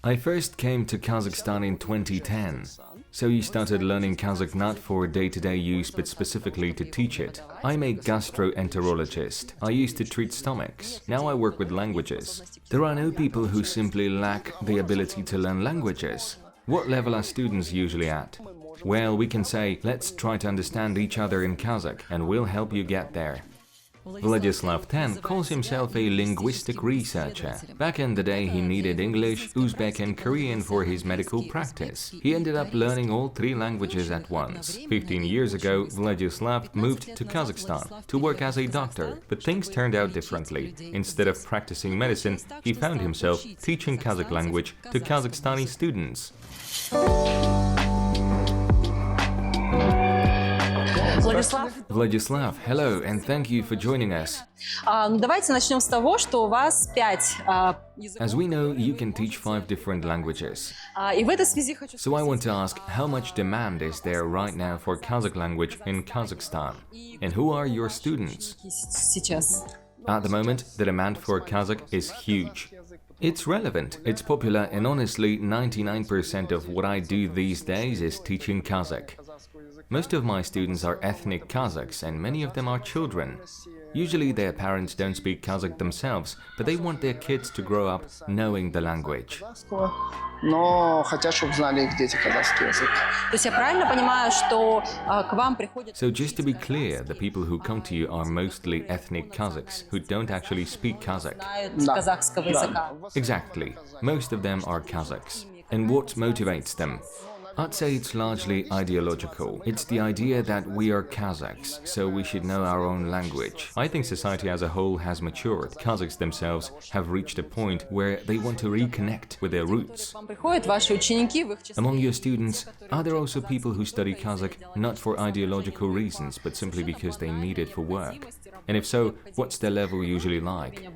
I first came to Kazakhstan in 2010. So you started learning Kazakh not for day-to-day use but specifically to teach it. I'm a gastroenterologist. I used to treat stomachs. Now I work with languages. There are no people who simply lack the ability to learn languages. What level are students usually at? Well, we can say, let's try to understand each other in Kazakh and we'll help you get there. Vladislav Ten calls himself a linguistic researcher. Back in the day, he needed English, Uzbek and Korean for his medical practice. He ended up learning all three languages at once. 15 years ago, Vladislav moved to Kazakhstan to work as a doctor, but things turned out differently. Instead of practicing medicine, he found himself teaching Kazakh language to Kazakhstani students. Vladislav, hello, and thank you for joining us. Давайте начнем с того, что у вас 5 языков. As we know, you can teach 5 different languages. И в этой связи хочу So I want to ask, how much demand is there right now for Kazakh language in Kazakhstan? And who are your students? сейчас. At the moment, the demand for Kazakh is huge. It's relevant, it's popular, and honestly, 99% of what I do these days is teaching Kazakh. Most of my students are ethnic Kazakhs, and many of them are children. Usually their parents don't speak Kazakh themselves, but they want their kids to grow up knowing the language. То есть я правильно понимаю, что к вам приходят... So just to be clear, the people who come to you are mostly ethnic Kazakhs who don't actually speak Kazakh. казахского языка. Exactly. Most of them are Kazakhs. And what motivates them? I'd say it's largely ideological. It's the idea that we are Kazakhs, so we should know our own language. I think society as a whole has matured. Kazakhs themselves have reached a point where they want to reconnect with their roots. Among your students, are there also people who study Kazakh not for ideological reasons, but simply because they need it for work? And if so, what's their level usually like?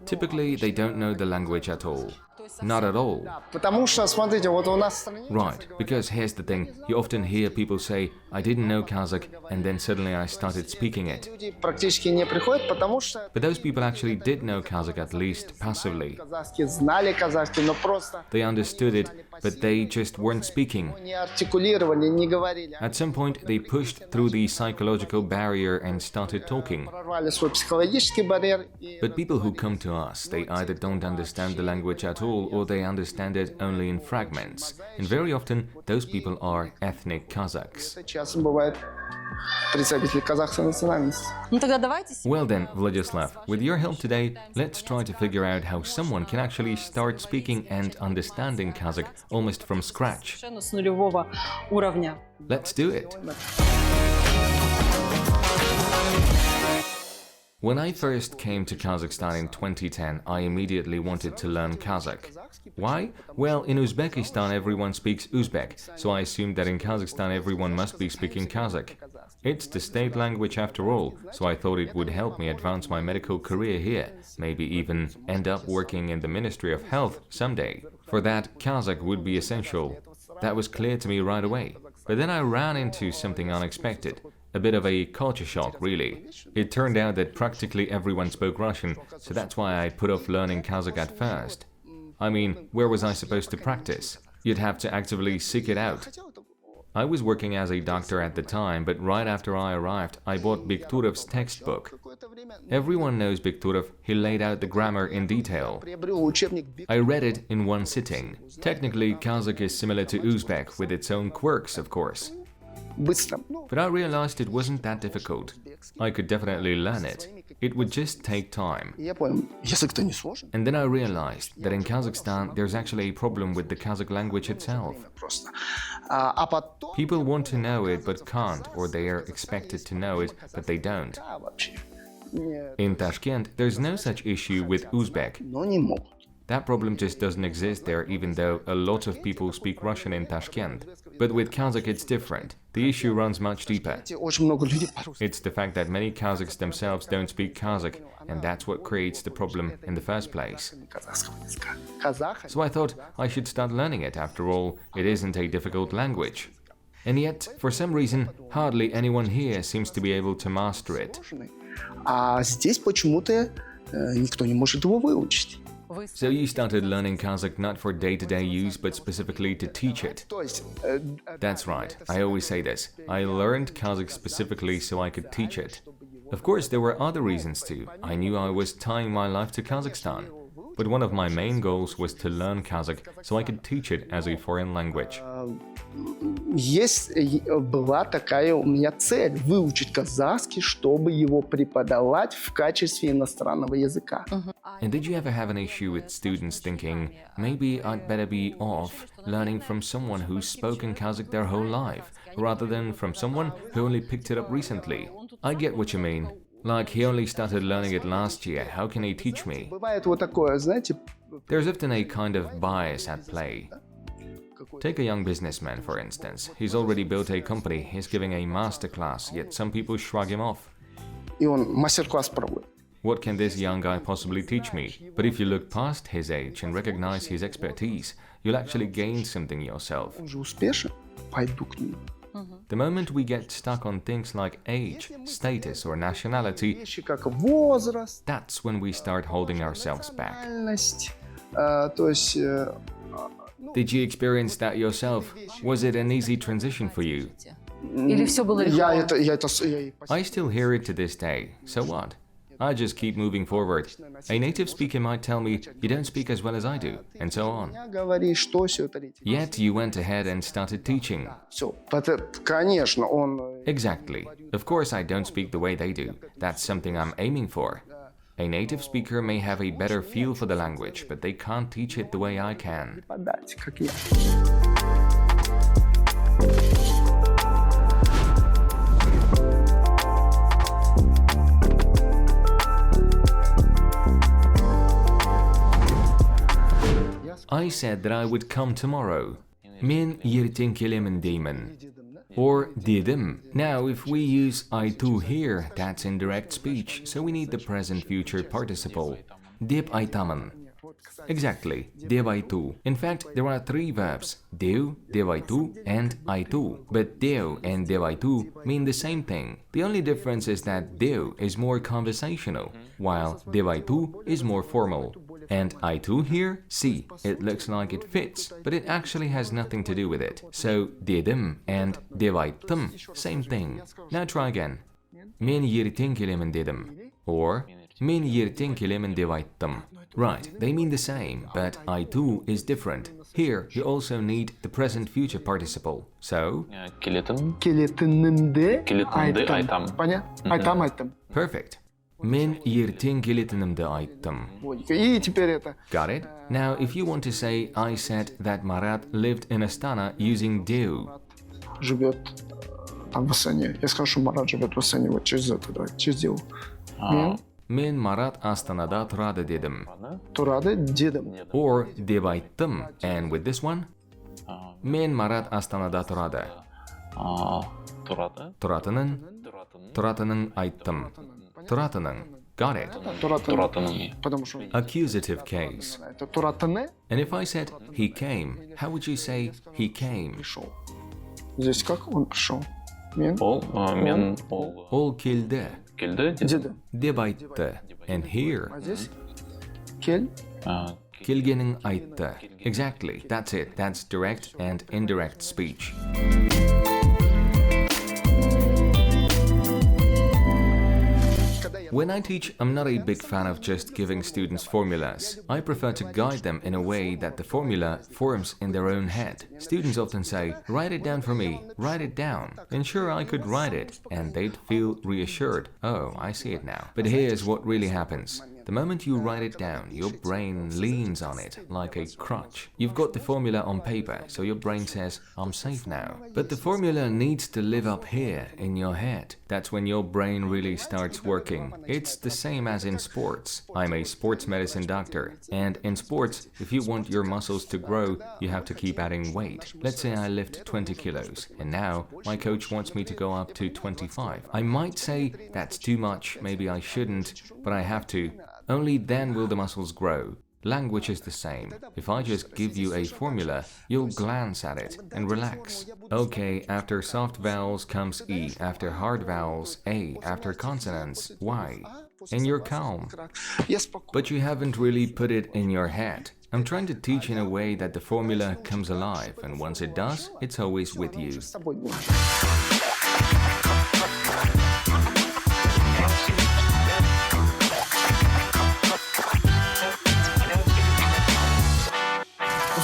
Typically, they don't know the language at all. Not at all. Right, because here's the thing, you often hear people say, I didn't know Kazakh, and then suddenly I started speaking it. But those people actually did know Kazakh at least passively. They understood it, but they just weren't speaking. At some point, they pushed through the psychological barrier and started talking. But people who come to us, they either don't understand the language at all, or they understand it only in fragments. And very often, those people are ethnic Kazakhs. Well then, Vladislav, with your help today, let's try to figure out how someone can actually start speaking and understanding Kazakh almost from scratch. Let's do it. When I first came to Kazakhstan in 2010, I immediately wanted to learn Kazakh. Why? Well, in Uzbekistan everyone speaks Uzbek, so I assumed that in Kazakhstan everyone must be speaking Kazakh. It's the state language after all, so I thought it would help me advance my medical career here, maybe even end up working in the Ministry of Health someday. For that, Kazakh would be essential. That was clear to me right away. But then I ran into something unexpected. A bit of a culture shock, really. It turned out that practically everyone spoke Russian, so that's why I put off learning Kazakh at first. I mean, where was I supposed to practice? You'd have to actively seek it out. I was working as a doctor at the time, but right after I arrived, I bought Bekturov's textbook. Everyone knows Bekturov, he laid out the grammar in detail. I read it in one sitting. Technically, Kazakh is similar to Uzbek, with its own quirks, of course. But I realized it wasn't that difficult. I could definitely learn it. It would just take time. And then I realized that in Kazakhstan there's actually a problem with the Kazakh language itself. People want to know it but can't, or they are expected to know it but they don't. In Tashkent, there's no such issue with Uzbek. That problem just doesn't exist there, even though a lot of people speak Russian in Tashkent. But with Kazakh it's different. The issue runs much deeper. It's the fact that many Kazakhs themselves don't speak Kazakh, and that's what creates the problem in the first place. So I thought I should start learning it. After all, it isn't a difficult language. And yet, for some reason, hardly anyone here seems to be able to master it. So you started learning Kazakh not for day-to-day use, but specifically to teach it. That's right. I always say this. I learned Kazakh specifically so I could teach it. Of course, there were other reasons too. I knew I was tying my life to Kazakhstan. But one of my main goals was to learn Kazakh so I could teach it as a foreign language. Была такая у меня цель – выучить казахский, чтобы его преподавать в качестве иностранного языка. And did you ever have an issue with students thinking, maybe I'd better be off learning from someone who's spoken Kazakh their whole life, rather than from someone who only picked it up recently? I get what you mean. Like, he only started learning it last year, how can he teach me? Бывает вот такое, знаете. There's often a kind of bias at play. Take a young businessman, for instance. He's already built a company, he's giving a masterclass, yet some people shrug him off. И он мастер-класс проводит. What can this young guy possibly teach me? But if you look past his age and recognize his expertise, you'll actually gain something yourself. Он же успешен, пойду к нему. The moment we get stuck on things like age, status or nationality, Вещи как возраст, that's when we start holding ourselves back. национальность, то есть. Did you experience that yourself? Was it an easy transition for you? Или все было легко? I still hear it to this day. So what? I just keep moving forward. A native speaker might tell me, you don't speak as well as I do, and so on. Говори, что все это. Yet you went ahead and started teaching. Все, конечно, он. Exactly. Of course I don't speak the way they do. That's something I'm aiming for. A native speaker may have a better feel for the language, but they can't teach it the way I can. Подать, как я. I said that I would come tomorrow. Men ертең келемін деймін. Or dedim. Now, if we use I too here, that's indirect speech, so we need the present future participle. Деп айтамын. Exactly, деп айту. In fact, there are three verbs, деу, деп айту, and айту. But деу and деп айту mean the same thing. The only difference is that деу is more conversational, while деп айту is more formal. And I2 here, see, it looks like it fits, but it actually has nothing to do with it. So, dedim and devaytım, same thing. Now try again. Men ертең келемін dedim. Or, men ертең келемін devaytım. Right, they mean the same, but I2 is different. Here, you also need the present future participle. So, Келетінімді айтам. Понятно? Айтам. Perfect. Men ертең келетінімді айттым. И теперь это. Got it? Now, if you want to say, I said that Marat lived in Astana using dew. Живет там в Астане. Я скажу, что Марат живет в Астане вот через это, да, через дело. Men Marat Astanada тұрады дедім. Тұрады дедім. Or деп айттым. And with this one? Men Marat Astanada тұрады. Тұратынын айттым. Тұратының. Got it. Потому что Accusative case. это туратыны. And if I said he came, how would you say he came? Пришел. Здесь как он пришел? Мен. Ол келді. Деді. Деп айтты. And here, А здесь кель. келгенін айтты. Exactly, that's it. That's direct and indirect speech. When I teach, I'm not a big fan of just giving students formulas. I prefer to guide them in a way that the formula forms in their own head. Students often say, write it down for me, write it down. And sure, I could write it, and they'd feel reassured. Oh, I see it now. But here's what really happens. The moment you write it down, your brain leans on it like a crutch. You've got the formula on paper, so your brain says, I'm safe now. But the formula needs to live up here in your head. That's when your brain really starts working. It's the same as in sports. I'm a sports medicine doctor, and in sports, if you want your muscles to grow, you have to keep adding weight. Let's say I lift 20 kilos, and now my coach wants me to go up to 25. I might say, that's too much, maybe I shouldn't, but I have to. Only then will the muscles grow. Language is the same. If I just give you a formula, you'll glance at it and relax. Okay, after soft vowels comes E, after hard vowels A, after consonants Y. And you're calm. But you haven't really put it in your head. I'm trying to teach in a way that the formula comes alive, and once it does, it's always with you.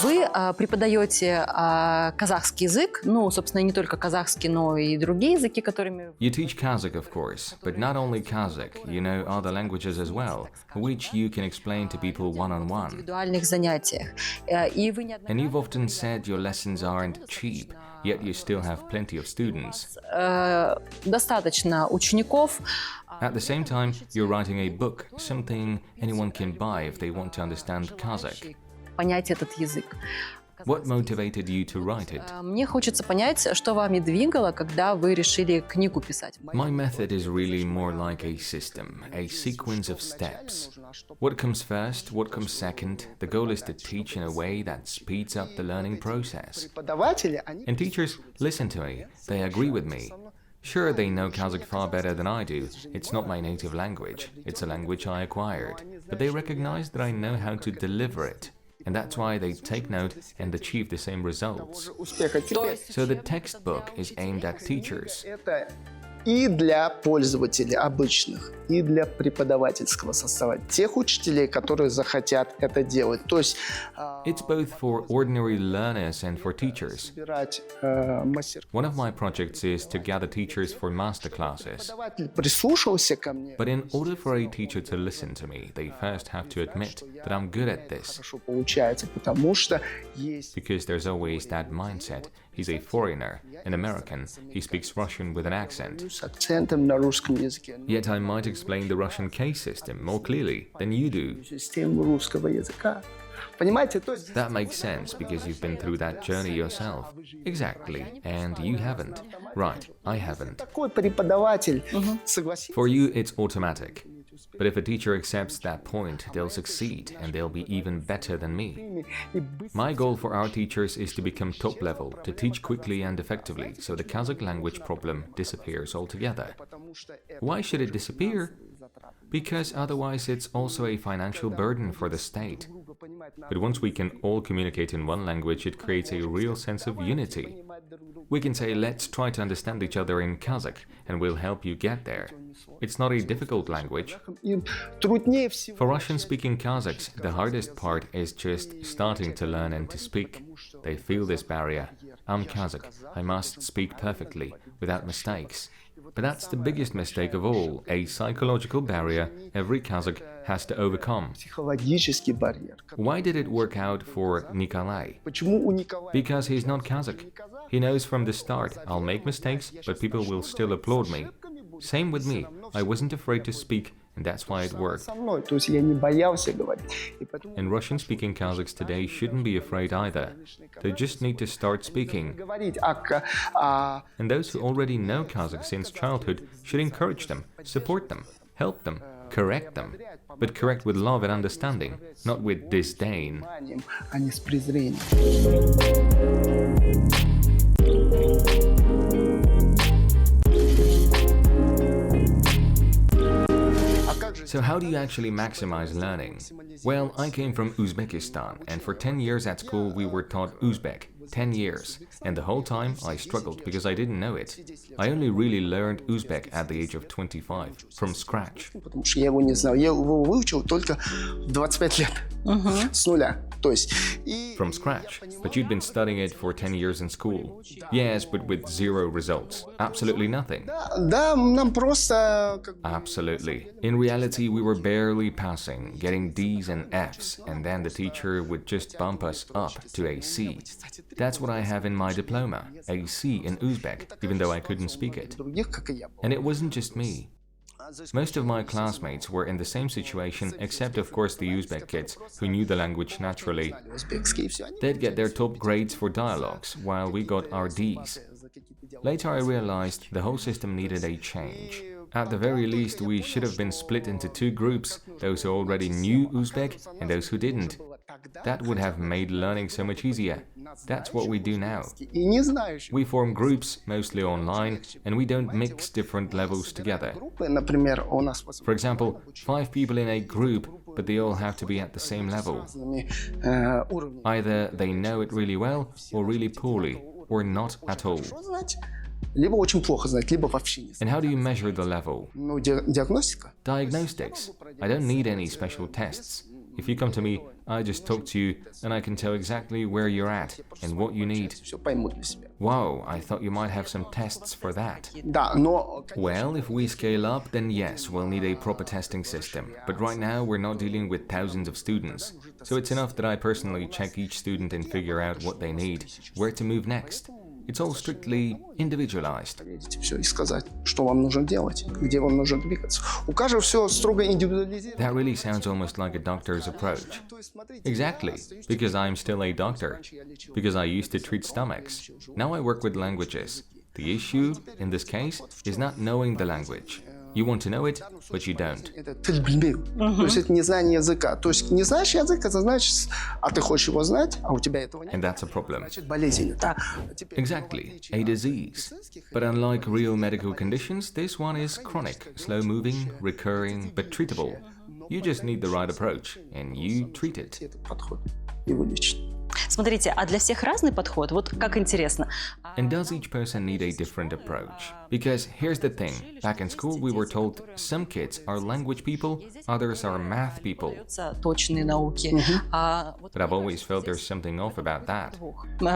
Вы преподаете казахский язык, ну, собственно, не только казахский, но и другие языки, которыми... You teach Kazakh, of course, but not only Kazakh, you know other languages as well, which you can explain to people one-on-one. В индивидуальных занятиях. И вы And you've often said your lessons aren't cheap, yet you still have plenty of students. Достаточно учеников. At the same time, you're writing a book, something anyone can buy if they want to understand Kazakh. Понять этот язык. What motivated you to write it? Мне хочется понять, что вами двигало, когда вы решили книгу писать. My method is really more like a system, a sequence of steps. What comes first, what comes second, the goal is to teach in a way that speeds up the learning process. And teachers listen to me, they agree with me. Sure, they know Kazakh far better than I do. It's not my native language, it's a language I acquired. But they recognize that I know how to deliver it. And that's why they take note and achieve the same results. So the textbook is aimed at teachers. И для пользователей обычных, и для преподавательского состава, тех учителей, которые захотят это делать. То есть, it's both for ordinary learners and for teachers. One of my projects is to gather teachers for master classes. Прислушался ко мне. But in order for a teacher to listen to me, they first have to admit that I'm good at this. Хорошо получается, потому что есть... Because there's always that mindset. He's a foreigner, an American. He speaks Russian with an accent. С акцентом на русском языке. Yet I might explain the Russian case system more clearly than you do. Систему русского языка. Понимаете, то есть... That makes sense because you've been through that journey yourself. Exactly. And you haven't. Right, I haven't. Такой преподаватель, согласитесь. For you, it's automatic. But if a teacher accepts that point, they'll succeed and they'll be even better than me. My goal for our teachers is to become top level, to teach quickly and effectively, so the Kazakh language problem disappears altogether. Why should it disappear? Because otherwise it's also a financial burden for the state. But once we can all communicate in one language, it creates a real sense of unity. We can say, let's try to understand each other in Kazakh, and we'll help you get there. It's not a difficult language. For Russian-speaking Kazakhs, the hardest part is just starting to learn and to speak. They feel this barrier. I'm Kazakh, I must speak perfectly, without mistakes. But that's the biggest mistake of all, a psychological barrier every Kazakh has to overcome. Why did it work out for Nikolai? Because he's not Kazakh. He knows from the start, I'll make mistakes, but people will still applaud me. Same with me. I wasn't afraid to speak, and that's why it worked. And Russian-speaking Kazakhs today shouldn't be afraid either. They just need to start speaking. And those who already know Kazakh since childhood should encourage them, support them, help them, correct them. But correct with love and understanding, not with disdain. So how do you actually maximize learning? Well, I came from Uzbekistan, and for 10 years at school we were taught Uzbek. 10 years. And the whole time I struggled because I didn't know it. I only really learned Uzbek at the age of 25, from scratch. From scratch. But you'd been studying it for 10 years in school. Yes, but with zero results. Absolutely nothing. Absolutely. In reality, we were barely passing, getting D's and F's, and then the teacher would just bump us up to a C. That's what I have in my diploma, a C in Uzbek, even though I couldn't speak it. And it wasn't just me. Most of my classmates were in the same situation, except of course the Uzbek kids, who knew the language naturally. They'd get their top grades for dialogues, while we got our Ds. Later I realized the whole system needed a change. At the very least, we should have been split into two groups, those who already knew Uzbek and those who didn't. That would have made learning so much easier. That's what we do now. И не знающих. We form groups, mostly online, and we don't mix different levels together. Группы, например, у нас For example, 5 people in a group, but they all have to be at the same level. уровни. Either they know it really well, or really poorly, or not at all. Знать, либо очень плохо знать, либо вообще не знать. And how do you measure the level? Ну, диагностика. Diagnostics. I don't need any special tests. If you come to me, I just talk to you, and I can tell exactly where you're at and what you need. Все поймут для себя. Wow, I thought you might have some tests for that. Да, но... Well, if we scale up, then yes, we'll need a proper testing system. But right now, we're not dealing with thousands of students. So it's enough that I personally check each student and figure out what they need, where to move next. It's all strictly individualized. Все и сказать, что вам нужно делать, где вам нужно двигаться. У каждого все строго индивидуализировано. That really sounds almost like a doctor's approach. Exactly, because I'm still a doctor. Because I used to treat stomachs. Now I work with languages. The issue, in this case, is not knowing the language. You want to know it, but you don't. Это тыль-бльбил. То есть это незнание языка. То есть не знаешь язык, это значит, а ты хочешь его знать, а у тебя этого нет. And that's a problem. Значит, болезнь. Exactly, a disease. But unlike real medical conditions, this one is chronic, slow-moving, recurring, but treatable. You just need the right approach, and you treat it. Этот подход и вылечить. Смотрите, а для всех разный подход? Вот как интересно. And does each person need a different approach? Because here's the thing, back in school we were told some kids are language people, others are math people. Точные науки. Вот But I've always felt there's something off about that.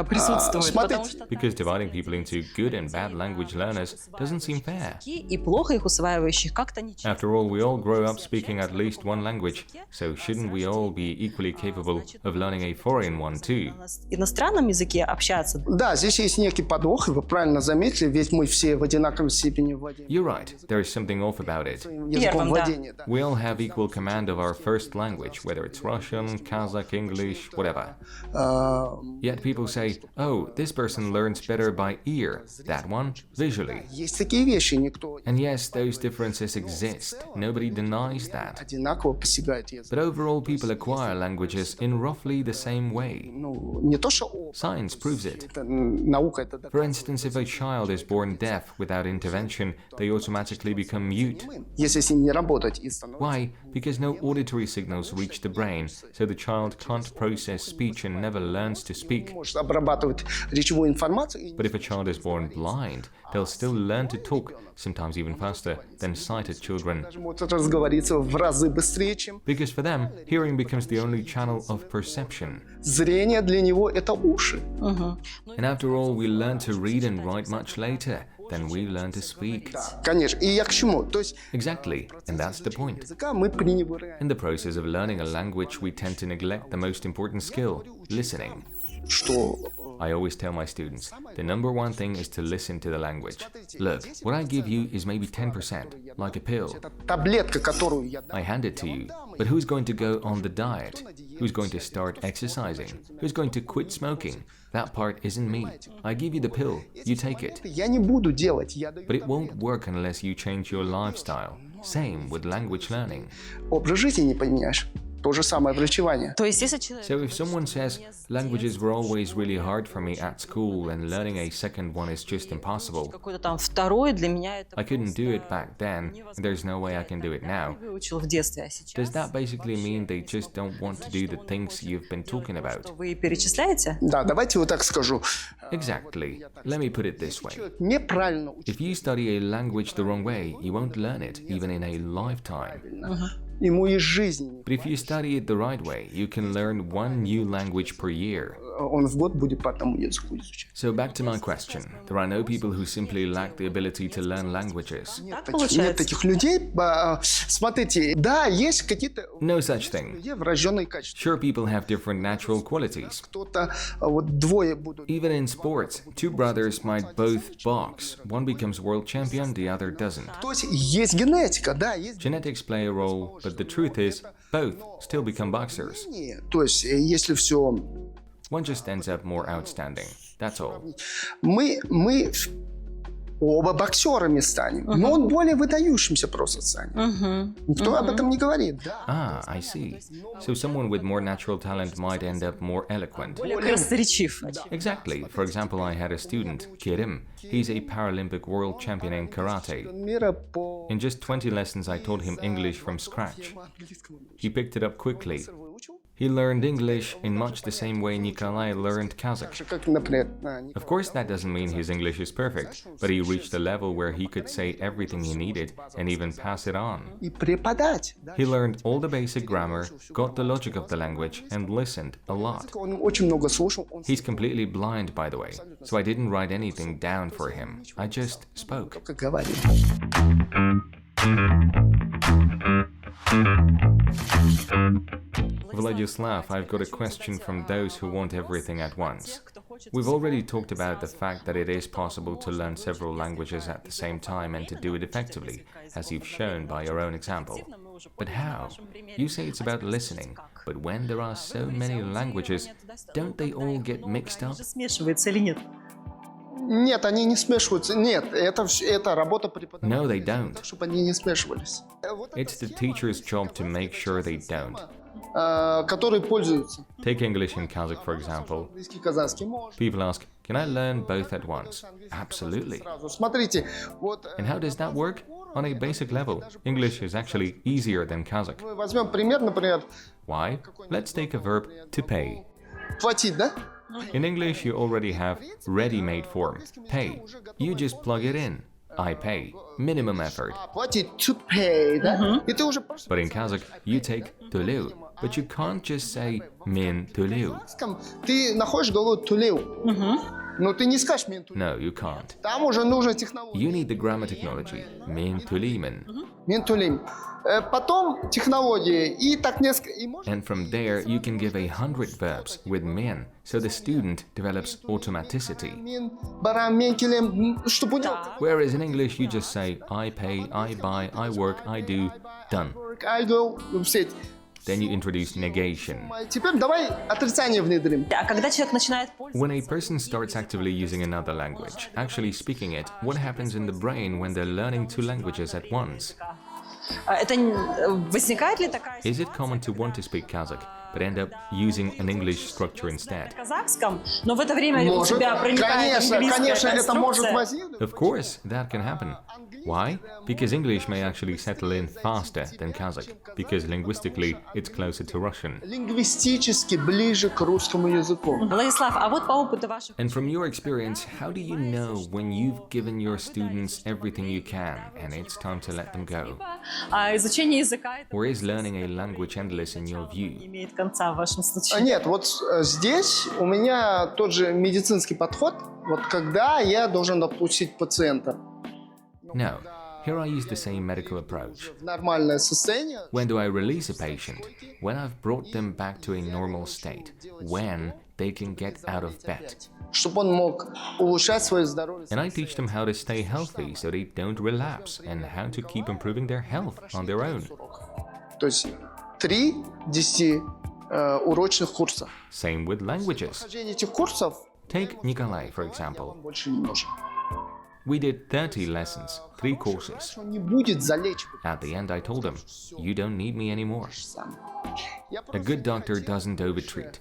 присутствует, потому смотрите. что Because dividing people into good and bad language learners doesn't seem fair. и плохо их усваивающих как-то нечестно. After all, we all grow up speaking at least one language, so shouldn't we all be equally capable of learning a foreign one too? На иностранном языке общаться. Да, здесь есть некий подвох, и вы правильно заметили, ведь мы все в одинаковой степени владеем You're right, there is something off about it. языком да. владения. Да. We all have equal command of our first language, whether it's Russian, Kazakh, English, whatever. Yet people say, oh, this person learns better by ear, that one visually. Есть такие вещи, никто And yes, those differences exist. Nobody denies that. одинаково посягает язык. But overall, people acquire languages in roughly the same way. Ну, не то, что Science proves it. это наука, это For instance, if a child is born deaf without intervention, they automatically become mute. если с ним не работать и становится. Why? Because no auditory signals reach the brain, so the child can't process speech and never learns to speak. Может обрабатывать речевую информацию. But if a child is born blind, they'll still learn to talk, sometimes even faster than sighted children. Может разговориться в разы быстрее, чем Because for them, hearing becomes the only channel of perception. зрение для него это уши. And after all, we learn to read and write much later than we learn to speak. Конечно. И я к чему? То есть Exactly, and that's the point. языка мы пренебрегаем. In the process of learning a language, we tend to neglect the most important skill, listening. Что I always tell my students, the number one thing is to listen to the language. Look, what I give you is maybe 10%, like a pill. таблетка, которую я дам, I hand it to you, but who's going to go on the diet? Who's going to start exercising? Who's going to quit smoking? That part isn't me. I give you the pill, you take it. я не буду делать. Я даю But it won't work unless you change your lifestyle. Same with language learning. образ жизни не поменяешь. То же самое врачевание. То есть, если человек... So if someone says, languages were always really hard for me at school and learning a second one is just impossible, Какой-то там второй для меня это... I couldn't do it back then, and there's no way I can do it now. Выучил в детстве, а сейчас... Does that basically mean they just don't want to do the things you've been talking about? Вы перечисляете? Да, давайте вот так скажу. Exactly. Let me put it this way. Неправильно учить. If you study a language the wrong way, you won't learn it, even in a lifetime. Ему и жизни. But if you study it the right way, you can learn one new language per year. Он в год будет по одному языку изучать. So back to my question. There are no people who simply lack the ability to learn languages. Так Нет получается? таких людей. Смотрите, да, есть какие-то No such thing. людей врожденные качества. Sure, people have different natural qualities. Кто-то вот двое будут. Even in sports, two brothers might both box. One becomes world champion, the other doesn't. То есть есть генетика, да, есть. Genetics play a role, but the truth is, both still become boxers. То есть если все One just ends up more outstanding. That's all. мы оба боксерами станем. Но он более выдающимся просто станет. Никто об этом не говорит. Да. Ah, I see. So someone with more natural talent might end up more eloquent. Более красноречив. Exactly. For example, I had a student, Kerim. He's a Paralympic world champion in karate. Мира по... In just 20 lessons, I taught him English from scratch. He picked it up quickly. He learned English in much the same way Nikolai learned Kazakh. Как, например, Of course, that doesn't mean his English is perfect, but he reached a level where he could say everything he needed and even pass it on. и преподать. He learned all the basic grammar, got the logic of the language, and listened a lot. Он очень много слушал. Он He's completely blind, by the way, so I didn't write anything down for him. I just spoke. только говорил. Vladislav, I've got a question from those who want everything at once. We've already talked about the fact that it is possible to learn several languages at the same time and to do it effectively, as you've shown by your own example. But how? You say it's about listening, but when there are so many languages, don't they all get mixed up? Смешивается или нет? Нет, они не смешиваются. Нет, это работа преподавателя. No, they don't. Чтобы они не смешивались. It's the teacher's job to make sure they don't. Которые пользуются. Take English in Kazakh, for example. Английский, казахский можно. People ask, can I learn both at once? Absolutely. Сразу. Смотрите, вот And how does that work? On a basic level, English is actually easier than Kazakh. мы возьмем пример, например, Why? Let's take a verb to pay. платить, да? In English, you already have ready-made form, pay. You just plug it in. I pay. Minimum effort. Платить, to pay, да? И ты уже... But in Kazakh, you take tuleu. But you can't just say min tuleu. Ты находишь голову тулеу. Но ты не скажешь min tuleu. No, you can't. Там уже нужна технология. You need the grammar technology. Min tulimen. Min tulим. Потом технологии. И так несколько... И можно... And from there, you can give 100 verbs with min, so the student develops automaticity. Min, барам, мен, келем, что понял? Whereas in English, you just say, I pay, I buy, I work, I do, done. I go, все. Then you introduce negation. Теперь давай отрицание внедрим. А когда человек начинает When a person starts actively using another language, actually speaking it, what happens in the brain when they're learning two languages at once? это возникает ли такая Is it common to want to speak Kazakh, but end up using an English structure instead? на казахском, но в это время у Может, тебя проникает английская конечно, это может конструкция? возникнуть. Of course, that can happen. Why? Because English may actually settle in faster than Kazakh, because linguistically it's closer to Russian. Лингвистически ближе к русскому языку. Владислав, а вот по опыту ваших And from your experience, how do you know when you've given your students everything you can and it's time to let them go? изучение языка это Or is learning a language endless in your view? не имеет конца в вашем случае? Нет, вот здесь у меня тот же медицинский подход, вот когда я должен отпустить пациента No. Here I use the same medical approach. в нормальное состояние, When do I release a patient? When I've brought them back to a normal state. When they can get out of bed. чтобы он мог улучшать свое здоровье. And I teach them how to stay healthy so they don't relapse and how to keep improving their health on their own. То есть 3 10-урочных курса. Same with languages. Прохождение этих курсов Take Nikolai, for example. больше не нужен. We did 30 lessons, 3 courses. Он не будет залечивать At the end, I told him, you don't need me anymore. сам. A good doctor doesn't overtreat.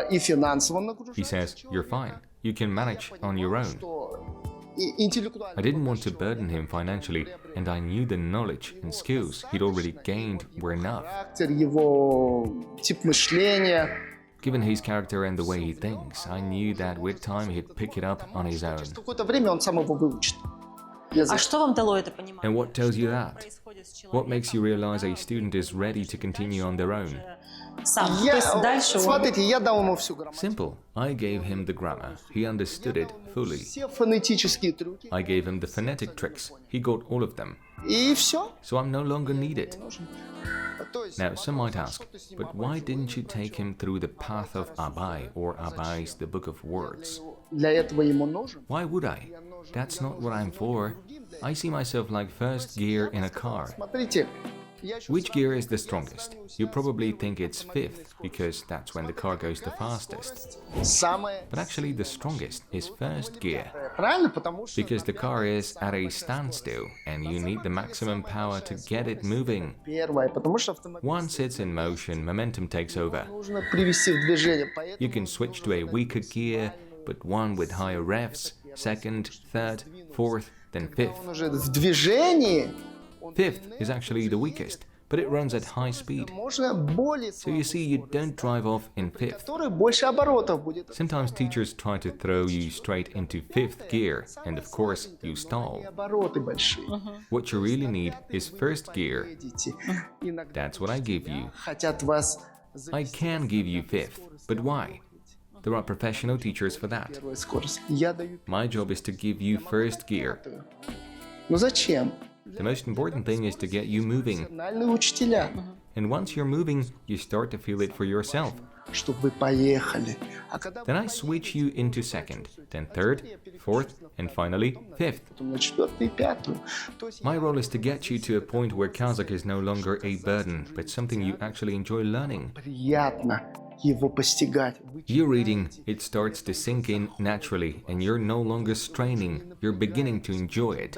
И финансово нагружать. He says, you're fine. You can manage on your own. I Интеллектуально. didn't want to burden him financially, and I knew the knowledge and skills he'd already gained were enough. Характер, его тип мышления. Given his character and the way he thinks, I knew that with time he'd pick it up on his own. Через какое-то время он сам его выучит. А что вам дало это понимание? And what tells you that? Происходит с What человеком makes you realize a student is ready to continue on their own? сам? То есть дальше он... Смотрите, я дал ему всю грамматику. Simple. I gave him the grammar. He understood it fully. Все фонетические трюки. I gave him the phonetic tricks. He got all of them. И все. So I'm no longer needed. То есть, Now, some might ask, but why didn't you take him through the path of Abai or Abai's The Book of Words? для этого ему нужен. Why would I? That's not what I'm for. I see myself like first gear in a car. Смотрите, Which gear is the strongest? You probably think it's fifth, because that's when the car goes the fastest. But actually the strongest is first gear, because the car is at a standstill and you need the maximum power to get it moving. Once it's in motion, momentum takes over. You can switch to a weaker gear, but one with higher revs, second, third, fourth, then fifth. Fifth is actually the weakest, but it runs at high speed. So you see, you don't drive off in fifth. Sometimes teachers try to throw you straight into fifth gear, and of course, you stall. What you really need is first gear. That's what I give you. I can give you fifth, but why? There are professional teachers for that. My job is to give you first gear. The most important thing is to get you moving. And once you're moving, you start to feel it for yourself. Then I switch you into second, then third, fourth, and finally fifth. My role is to get you to a point where Kazakh is no longer a burden, but something you actually enjoy learning. You're reading, it starts to sink in naturally, and you're no longer straining, you're beginning to enjoy it.